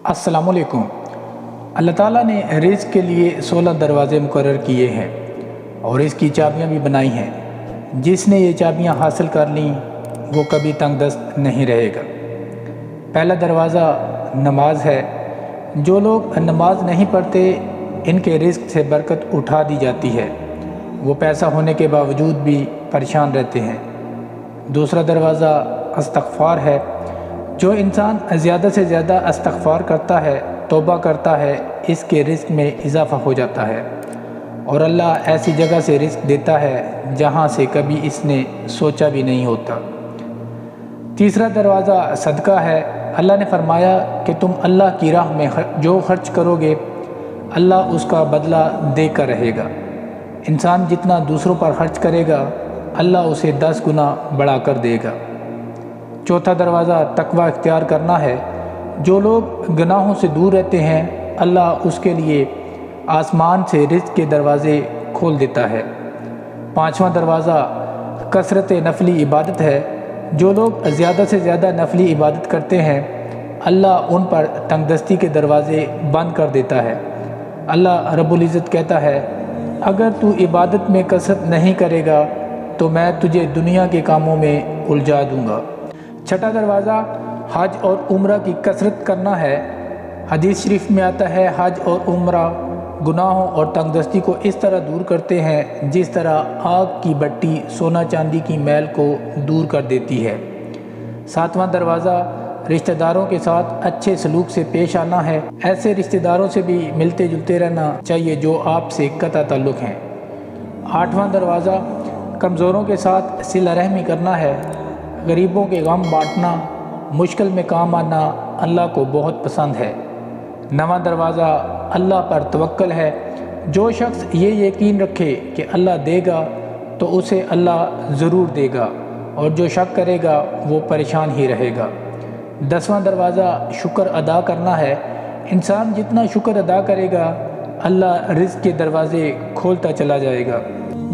السلام علیکم۔ اللہ تعالیٰ نے رزق کے لیے 16 دروازے مقرر کیے ہیں اور اس کی چابیاں بھی بنائی ہیں۔ جس نے یہ چابیاں حاصل کر لیں وہ کبھی تنگ دست نہیں رہے گا۔ پہلا دروازہ نماز ہے۔ جو لوگ نماز نہیں پڑھتے ان کے رزق سے برکت اٹھا دی جاتی ہے، وہ پیسہ ہونے کے باوجود بھی پریشان رہتے ہیں۔ دوسرا دروازہ استغفار ہے۔ جو انسان زیادہ سے زیادہ استغفار کرتا ہے، توبہ کرتا ہے، اس کے رزق میں اضافہ ہو جاتا ہے اور اللہ ایسی جگہ سے رزق دیتا ہے جہاں سے کبھی اس نے سوچا بھی نہیں ہوتا۔ تیسرا دروازہ صدقہ ہے۔ اللہ نے فرمایا کہ تم اللہ کی راہ میں جو خرچ کرو گے اللہ اس کا بدلہ دے کر رہے گا۔ انسان جتنا دوسروں پر خرچ کرے گا اللہ اسے 10 گنا بڑھا کر دے گا۔ چوتھا دروازہ تقوی اختیار کرنا ہے۔ جو لوگ گناہوں سے دور رہتے ہیں اللہ اس کے لیے آسمان سے رزق کے دروازے کھول دیتا ہے۔ پانچواں دروازہ کثرت نفلی عبادت ہے۔ جو لوگ زیادہ سے زیادہ نفلی عبادت کرتے ہیں اللہ ان پر تنگ دستی کے دروازے بند کر دیتا ہے۔ اللہ رب العزت کہتا ہے اگر تو عبادت میں کثرت نہیں کرے گا تو میں تجھے دنیا کے کاموں میں الجھا دوں گا۔ چھٹا دروازہ حج اور عمرہ کی کثرت کرنا ہے۔ حدیث شریف میں آتا ہے حج اور عمرہ گناہوں اور تنگ دستی کو اس طرح دور کرتے ہیں جس طرح آگ کی بٹی سونا چاندی کی میل کو دور کر دیتی ہے۔ ساتواں دروازہ رشتہ داروں کے ساتھ اچھے سلوک سے پیش آنا ہے۔ ایسے رشتہ داروں سے بھی ملتے جلتے رہنا چاہیے جو آپ سے قطع تعلق ہیں۔ آٹھواں دروازہ کمزوروں کے ساتھ صلہ رحمی کرنا ہے۔ غریبوں کے غم بانٹنا، مشکل میں کام آنا اللہ کو بہت پسند ہے۔ نواں دروازہ اللہ پر توکل ہے۔ جو شخص یہ یقین رکھے کہ اللہ دے گا تو اسے اللہ ضرور دے گا اور جو شک کرے گا وہ پریشان ہی رہے گا۔ 10واں دروازہ شکر ادا کرنا ہے۔ انسان جتنا شکر ادا کرے گا اللہ رزق کے دروازے کھولتا چلا جائے گا۔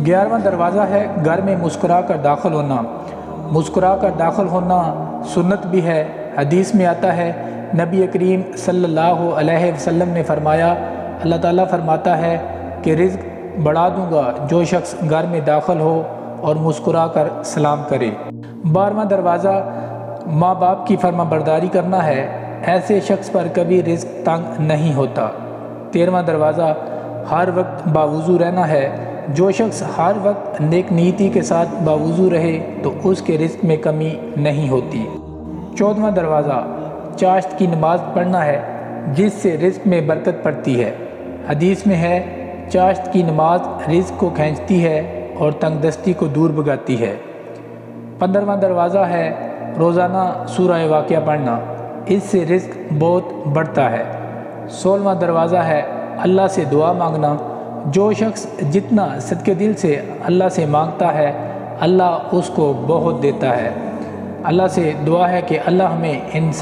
11واں دروازہ ہے گھر میں مسکرا کر داخل ہونا۔ مسکرا کر داخل ہونا سنت بھی ہے۔ حدیث میں آتا ہے نبی کریم صلی اللہ علیہ وسلم نے فرمایا اللہ تعالیٰ فرماتا ہے کہ رزق بڑھا دوں گا جو شخص گھر میں داخل ہو اور مسکرا کر سلام کرے۔ 12واں دروازہ ماں باپ کی فرما برداری کرنا ہے۔ ایسے شخص پر کبھی رزق تنگ نہیں ہوتا۔ 13واں دروازہ ہر وقت باوضو رہنا ہے۔ جو شخص ہر وقت نیک نیتی کے ساتھ باوضو رہے تو اس کے رزق میں کمی نہیں ہوتی۔ 14واں دروازہ چاشت کی نماز پڑھنا ہے جس سے رزق میں برکت پڑتی ہے۔ حدیث میں ہے چاشت کی نماز رزق کو کھینچتی ہے اور تنگ دستی کو دور بھگاتی ہے۔ 15واں دروازہ ہے روزانہ سورہ واقعہ پڑھنا، اس سے رزق بہت بڑھتا ہے۔ 16واں دروازہ ہے اللہ سے دعا مانگنا۔ جو شخص جتنا صدقے دل سے اللہ سے مانگتا ہے اللہ اس کو بہت دیتا ہے۔ اللہ سے دعا ہے کہ اللہ ہمیں انسان